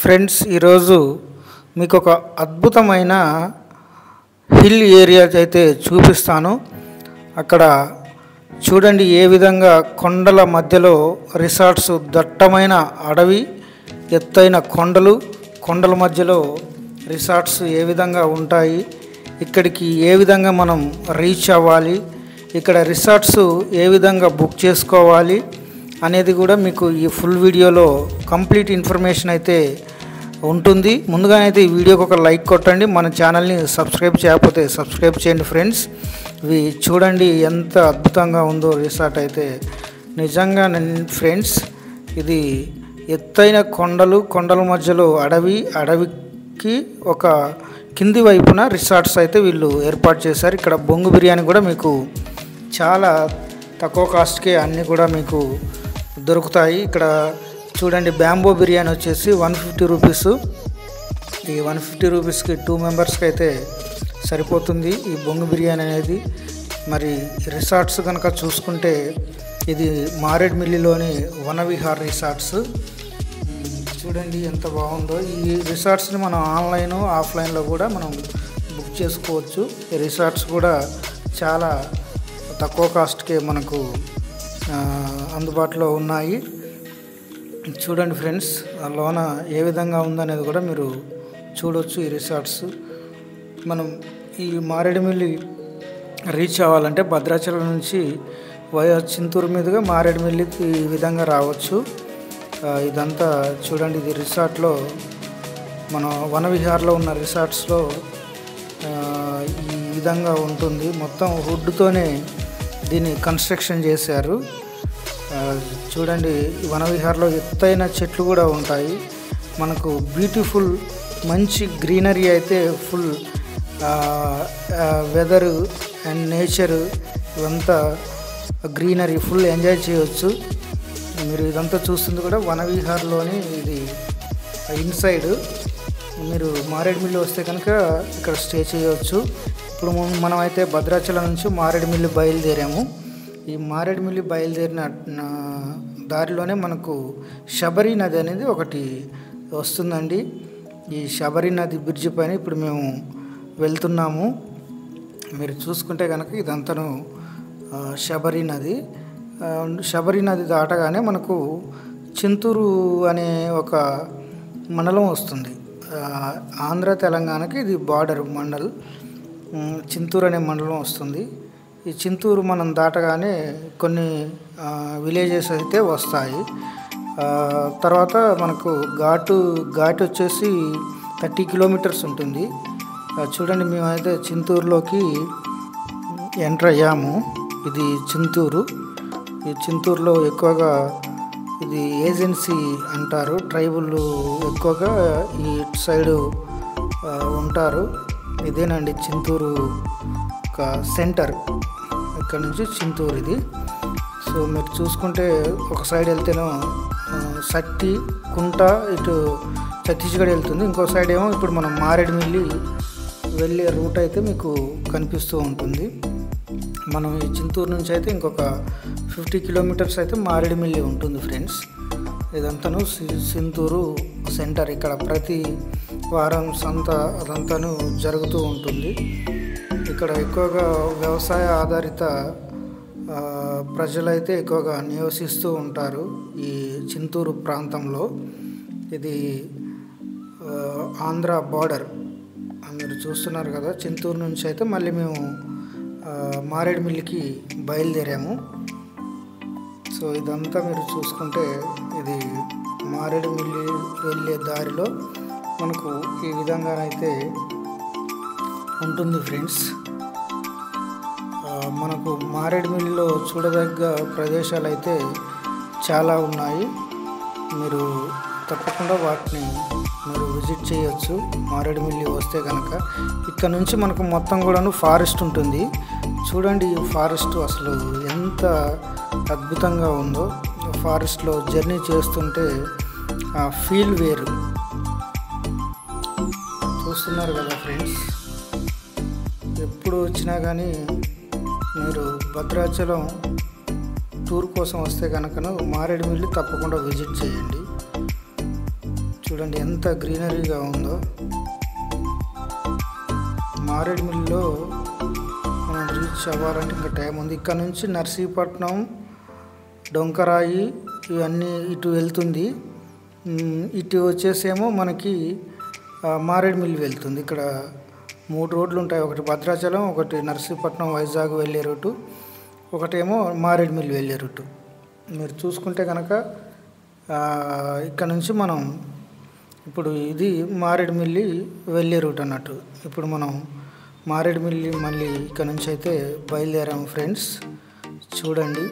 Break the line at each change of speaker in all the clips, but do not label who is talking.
Friends, ఈరోజు మీకు ఒక అద్భుతమైన హిల్ ఏరియా అయితే చూపిస్తాను. అక్కడ చూడండి ఏ విధంగా కొండల మధ్యలో రిసార్ట్స్, దట్టమైన అడవి, ఎత్తైన కొండల మధ్యలో రిసార్ట్స్ ఏ విధంగా ఉంటాయి, ఇక్కడికి ఏ విధంగా మనం రీచ్ అవ్వాలి, ఇక్కడ రిసార్ట్స్ ఏ విధంగా బుక్ చేసుకోవాలి అనేది కూడా మీకు ఈ ఫుల్ వీడియోలో కంప్లీట్ ఇన్ఫర్మేషన్ అయితే ఉంటుంది. ముందుగానైతే ఈ వీడియోకి ఒక లైక్ కొట్టండి, మన ఛానల్ని సబ్స్క్రైబ్ చేయకపోతే సబ్స్క్రైబ్ చేయండి ఫ్రెండ్స్. ఇవి చూడండి ఎంత అద్భుతంగా ఉందో రిసార్ట్ అయితే. నిజంగా ఫ్రెండ్స్, ఇది ఎత్తైన కొండల మధ్యలో అడవికి ఒక కింది వైపున రిసార్ట్స్ అయితే వీళ్ళు ఏర్పాటు చేశారు. ఇక్కడ బొంగు బిర్యానీ కూడా మీకు చాలా తక్కువ కాస్ట్కే అన్నీ కూడా మీకు దొరుకుతాయి. ఇక్కడ చూడండి, బ్యాంబో బిర్యానీ వచ్చేసి 150 రూపీస్. ఈ 150 రూపీస్కి 2 మెంబర్స్కి అయితే సరిపోతుంది ఈ బొంగు బిర్యానీ అనేది. మరి రిసార్ట్స్ కనుక చూసుకుంటే ఇది మారేడుమిల్లిలోని వనవిహార్ రిసార్ట్స్. చూడండి ఎంత బాగుందో. ఈ రిసార్ట్స్ని మనం ఆన్లైన్ ఆఫ్లైన్లో కూడా మనం బుక్ చేసుకోవచ్చు. ఈ రిసార్ట్స్ కూడా చాలా తక్కువ కాస్ట్కే మనకు అందుబాటులో ఉన్నాయి. చూడండి ఫ్రెండ్స్, లోన ఏ విధంగా ఉందనేది కూడా మీరు చూడవచ్చు. ఈ రిసార్ట్స్ మనం ఈ మారేడుమిల్లి రీచ్ అవ్వాలంటే భద్రాచలం నుంచి వయా చింతూరు మీదుగా మారేడుమిల్లికి ఈ విధంగా రావచ్చు. ఇదంతా చూడండి, ఇది రిసార్ట్లో మన వనవిహార్లో ఉన్న రిసార్ట్స్లో ఈ విధంగా ఉంటుంది. మొత్తం వుడ్తోనే దీన్ని కన్స్ట్రక్షన్ చేశారు. చూడండి, వనవిహార్లో ఎత్తైన చెట్లు కూడా ఉంటాయి. మనకు బ్యూటిఫుల్ మంచి గ్రీనరీ అయితే, ఫుల్ వెదరు అండ్ నేచరు ఇవంతా గ్రీనరీ ఫుల్ ఎంజాయ్ చేయవచ్చు. మీరు ఇదంతా చూస్తుంది కూడా వనవిహార్లోని ఇది ఇన్సైడ్. మీరు మారేడుమిల్లి వస్తే కనుక ఇక్కడ స్టే చేయవచ్చు. ఇప్పుడు మనమైతే భద్రాచలం నుంచి మారేడుమిల్లి బయలుదేరాము. ఈ మారేడుమిల్లి బయలుదేరిన దారిలోనే మనకు శబరి నది అనేది ఒకటి వస్తుందండి. ఈ శబరి నది బ్రిడ్జి పైన ఇప్పుడు మేము వెళ్తున్నాము. మీరు చూసుకుంటే కనుక ఇదంతాను శబరి నది. శబరి నది దాటగానే మనకు చింతూరు అనే ఒక మండలం వస్తుంది. ఆంధ్ర తెలంగాణకి ఇది బార్డర్ మండల్. చింతూరు అనే మండలం వస్తుంది. ఈ చింతూరు మనం దాటగానే కొన్ని విలేజెస్ అయితే వస్తాయి. తర్వాత మనకు ఘాటు వచ్చేసి 30 కిలోమీటర్స్ ఉంటుంది. చూడండి, మేమైతే చింతూరులోకి ఎంటర్ అయ్యాము. ఇది చింతూరు. ఈ చింతూరులో ఎక్కువగా ఇది ఏజెన్సీ అంటారు. ట్రైబుల్ ఎక్కువగా ఈ సైడు ఉంటారు. ఇదేనండి చింతూరు ఒక సెంటర్. ఇక్కడ నుంచి చింతూరు ఇది. సో మీరు చూసుకుంటే ఒక సైడ్ వెళ్తేనో సట్టి కుంట ఇటు ఛత్తీస్గఢ్ వెళ్తుంది. ఇంకో సైడ్ ఏమో ఇప్పుడు మనం మారేడుమిల్లి వెళ్ళే రూట్ అయితే మీకు కనిపిస్తూ ఉంటుంది. మనం ఈ చింతూరు నుంచి అయితే ఇంకొక 50 కిలోమీటర్స్ అయితే మారేడుమిల్లి ఉంటుంది ఫ్రెండ్స్. ఇదంతాను చింతూరు సెంటర్. ఇక్కడ ప్రతి వారం సంత అదంతాను జరుగుతూ ఉంటుంది. ఇక్కడ ఎక్కువగా వ్యవసాయ ఆధారిత ప్రజలైతే ఎక్కువగా నివసిస్తూ ఉంటారు ఈ చింతూరు ప్రాంతంలో. ఇది ఆంధ్ర బార్డర్ మీరు చూస్తున్నారు కదా. చింతూరు నుంచి అయితే మళ్ళీ మేము మారేడుమిల్లికి బయలుదేరాము. సో ఇదంతా మీరు చూసుకుంటే ఇది మారేడుమిల్లి వెళ్ళే దారిలో మనకు ఈ విధంగానైతే ఉంటుంది ఫ్రెండ్స్. మనకు మారేడుమిల్లిలో చూడదగ్గ ప్రదేశాలు అయితే చాలా ఉన్నాయి. మీరు తప్పకుండా వాటిని మీరు విజిట్ చేయొచ్చు మారేడుమిల్లి వస్తే కనుక. ఇక్కడ నుంచి మనకు మొత్తం కూడాను ఫారెస్ట్ ఉంటుంది. చూడండి, ఈ ఫారెస్ట్ అసలు ఎంత అద్భుతంగా ఉందో. ఫారెస్ట్లో జర్నీ చేస్తుంటే ఆ ఫీల్ వేరు. చూస్తున్నారు కదా ఫ్రెండ్స్. ఎప్పుడు వచ్చినా కానీ మీరు భద్రాచలం టూర్ కోసం వస్తే కనుక మారేడుమిల్లి తప్పకుండా విజిట్ చేయండి. చూడండి ఎంత గ్రీనరీగా ఉందో. మారేడుమిల్లిలో మనం రీచ్ అవ్వాలంటే ఇంకా టైం ఉంది. ఇక్కడ నుంచి నర్సీపట్నం, డొంకరాయి ఇవన్నీ ఇటు వెళ్తుంది. ఇటు వచ్చేసేమో మనకి మారేడుమిల్లి వెళ్తుంది. ఇక్కడ 3 రోడ్లు ఉంటాయి. ఒకటి భద్రాచలం, ఒకటి నర్సీపట్నం వైజాగ్ వెళ్ళే రూటు, ఒకటేమో మారేడుమిల్లి వెళ్ళే రూటు. మీరు చూసుకుంటే కనుక ఇక్కడ నుంచి మనం ఇప్పుడు ఇది మారేడుమిల్లి వెళ్ళే రూట్ అన్నట్టు. ఇప్పుడు మనం మారేడుమిల్లి మళ్ళీ ఇక్కడ నుంచి అయితే బయలుదేరాము ఫ్రెండ్స్. చూడండి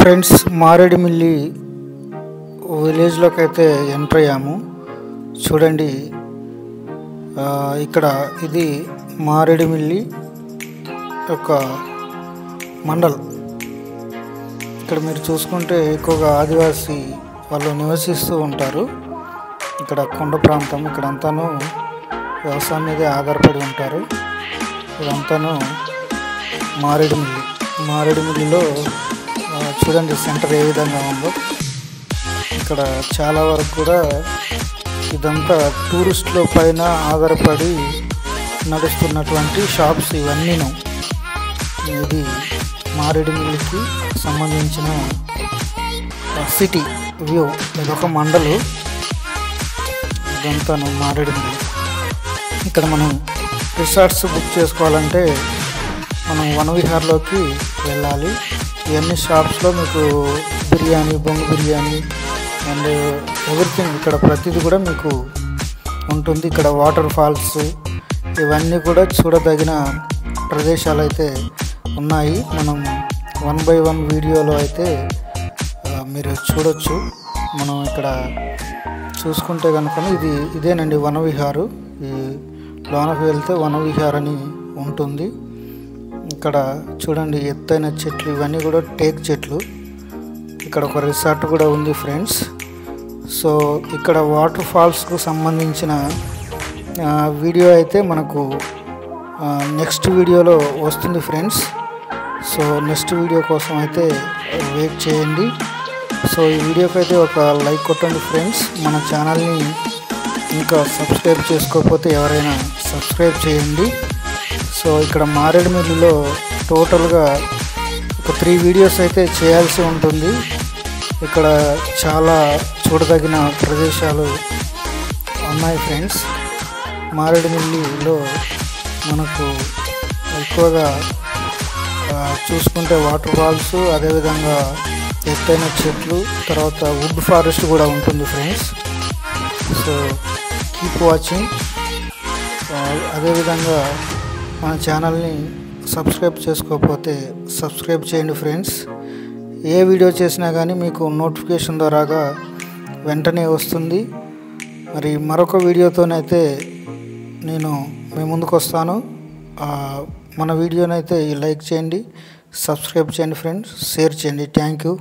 ఫ్రెండ్స్, మారేడుమిల్లి విలేజ్లోకి అయితే ఎంటర్ అయ్యాము. చూడండి, ఇక్కడ ఇది మారేడుమిల్లి యొక్క మండల్. ఇక్కడ మీరు చూసుకుంటే ఎక్కువగా ఆదివాసీ వాళ్ళు నివసిస్తూ ఉంటారు. ఇక్కడ కొండ ప్రాంతం, ఇక్కడంతాను వ్యవసాయం మీదే ఆధారపడి ఉంటారు. ఇదంతాను మారేడుమిల్లిలో చూడండి సెంటర్ ఏ విధంగా ఉందో. ఇక్కడ చాలా వరకు కూడా ఇదంతా టూరిస్టుల పైన ఆధారపడి నడుస్తున్నటువంటి షాప్స్ ఇవన్నీను. ఇది మారేడుమిల్లికి సంబంధించిన సిటీ వ్యూ. ఇదొక మండలు, ఇదంతాను మారేడుమిల్లి. ఇక్కడ మనం రిసార్ట్స్ బుక్ చేసుకోవాలంటే మనం వనవిహార్లోకి వెళ్ళాలి. ఇవన్నీ షాప్స్లో మీకు బిర్యానీ, బొంగు బిర్యానీ అండ్ ఎవ్రీథింగ్, ఇక్కడ ప్రతిదీ కూడా మీకు ఉంటుంది. ఇక్కడ వాటర్ ఫాల్స్ ఇవన్నీ కూడా చూడదగిన ప్రదేశాలు అయితే ఉన్నాయి. మనం 1 by 1 వీడియోలో అయితే మీరు చూడొచ్చు. మనం ఇక్కడ చూసుకుంటే కనుక ఇదేనండి వనవిహారు. ఈ లోనకి వెళ్తే వనవిహార్ అని ఉంటుంది. ఇక్కడ చూడండి ఎత్తైన చెట్లు, ఇవన్నీ కూడా టేక్ చెట్లు. ఇక్కడ ఒక రిసార్ట్ కూడా ఉంది ఫ్రెండ్స్. సో ఇక్కడ వాటర్ ఫాల్స్కు సంబంధించిన వీడియో అయితే మనకు నెక్స్ట్ వీడియోలో వస్తుంది ఫ్రెండ్స్. సో నెక్స్ట్ వీడియో కోసం అయితే వెయిట్ చేయండి. సో ఈ వీడియోకి అయితే ఒక లైక్ కొట్టండి ఫ్రెండ్స్. మన ఛానల్ని ఇంకా సబ్స్క్రైబ్ చేసుకోకపోతే ఎవరైనా సబ్స్క్రైబ్ చేయండి. సో ఇక్కడ మారేడుమిల్లిలో టోటల్గా ఒక 3 వీడియోస్ అయితే చేయాల్సి ఉంటుంది. ఇక్కడ చాలా చూడదగిన ప్రదేశాలు ఉన్నాయి ఫ్రెండ్స్. మారేడుమిల్లిలో మనకు ఎక్కువగా చూసుకుంటే వాటర్ ఫాల్స్, అదేవిధంగా ఎత్తైన చెట్లు, తర్వాత వుడ్ ఫారెస్ట్ కూడా ఉంటుంది ఫ్రెండ్స్. So keep watching. అదేవిధంగా మన ఛానల్ని సబ్స్క్రైబ్ చేసుకోకపోతే సబ్స్క్రైబ్ చేయండి ఫ్రెండ్స్. ఏ వీడియో చేసినా కానీ మీకు నోటిఫికేషన్ ద్వారాగా వెంటనే వస్తుంది. మరి మరొక వీడియోతోనైతే నేను మీ ముందుకు వస్తాను. మన వీడియోనైతే లైక్ చేయండి, సబ్స్క్రైబ్ చేయండి ఫ్రెండ్స్, షేర్ చేయండి. Thank you.